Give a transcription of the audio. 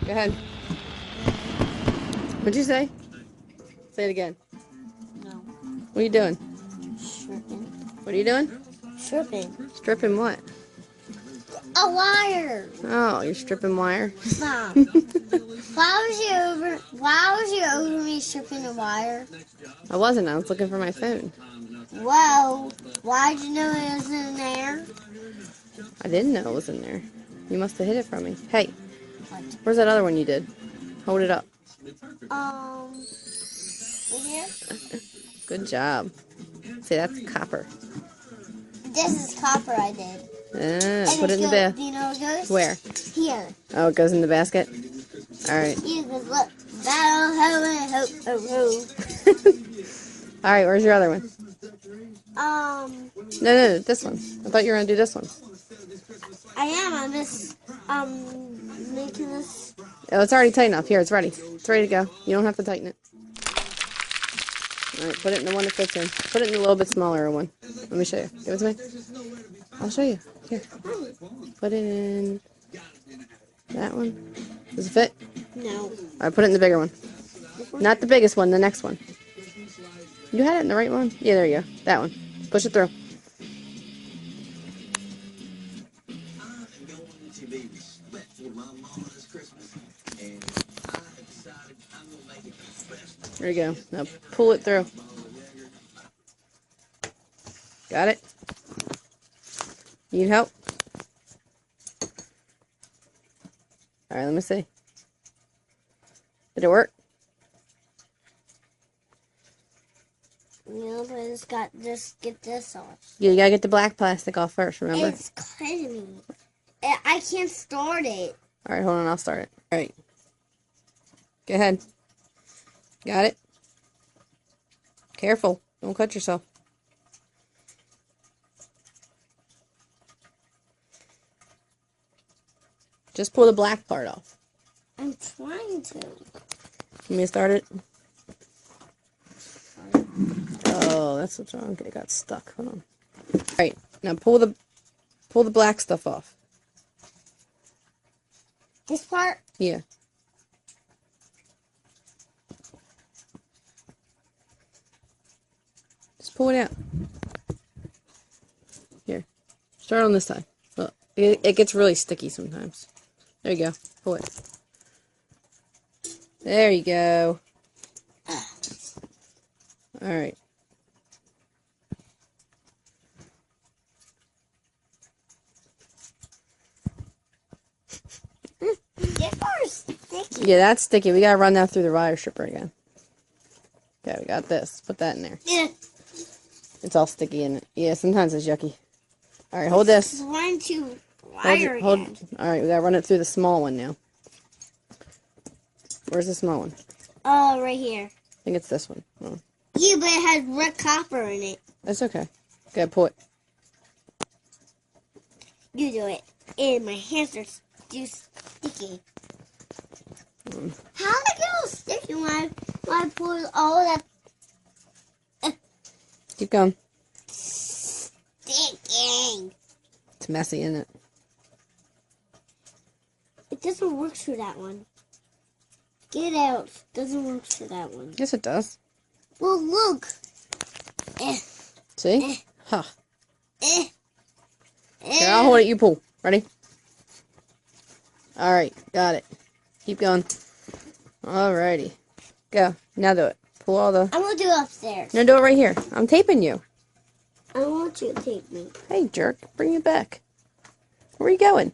Go ahead. What'd you say? Say it again. No. What are you doing? Stripping. What are you doing? Stripping. Stripping what? A wire. Oh, you're stripping wire? Mom. Why was you over me stripping a wire? I wasn't. I was looking for my phone. Well, why'd you know it was in there? I didn't know it was in there. You must have hid it from me. Hey, What? where's that other one you did? Hold it up. In here? Good job. See, that's copper. This is copper I did. Put it in the basket. Do you know where it goes? Where? Here. Oh, it goes in the basket? Alright. You can look. Battle, ho, and ho, ho, ho. Alright, where's your other one? No, this one. I thought you were going to do this one. I am. I'm just, making this. Oh, it's already tight enough. Here, it's ready. It's ready to go. You don't have to tighten it. Alright, put it in the one that fits in. Put it in the little bit smaller one. Let me show you. Give it to me. I'll show you. Here. Put it in that one. Does it fit? No. Alright, put it in the bigger one. Not the biggest one, the next one. You had it in the right one? Yeah, there you go. That one. Push it through. There you go. Now pull it through. Got it? Need help? Alright, let me see. Did it work? No, but it's got, just get this off. Yeah, you gotta get the black plastic off first, remember? It's cutting me. I can't start it. Alright, hold on, I'll start it. Alright. Go ahead. Got it? Careful. Don't cut yourself. Just pull the black part off. I'm trying to. Want me to start it? Oh, that's what's wrong. It got stuck. Hold on. Alright, now pull the black stuff off. This part? Yeah. Just pull it out. Here. Start on this side. Look, it gets really sticky sometimes. There you go. Pull it. There you go. Alright. This part's sticky. Yeah, that's sticky. We gotta run that through the wire stripper again. Okay, we got this. Put that in there. Yeah. It's all sticky in it. Yeah, sometimes it's yucky. Alright, hold this. Run to wire Hold. again. Alright, we gotta run it through the small one now. Where's the small one? Oh, right here. I think it's this one. Oh. Yeah, but it has red copper in it. That's okay. Okay, pull it. You do it. And my hands are too sticky. How did it get all sticky when I pulled all that Keep going. sticking? It's messy, isn't it? It doesn't work for that one. Get out. Doesn't work for that one. Yes, it does. Well, look. See? Huh. Eh. Here, I'll hold it. You pull. Ready? Alright, got it. Keep going. Alrighty. Go. Now do it. Pull all the... I'm going to do it upstairs. No, do it right here. I'm taping you. I want you to take me. Hey, jerk. Bring it back. Where are you going?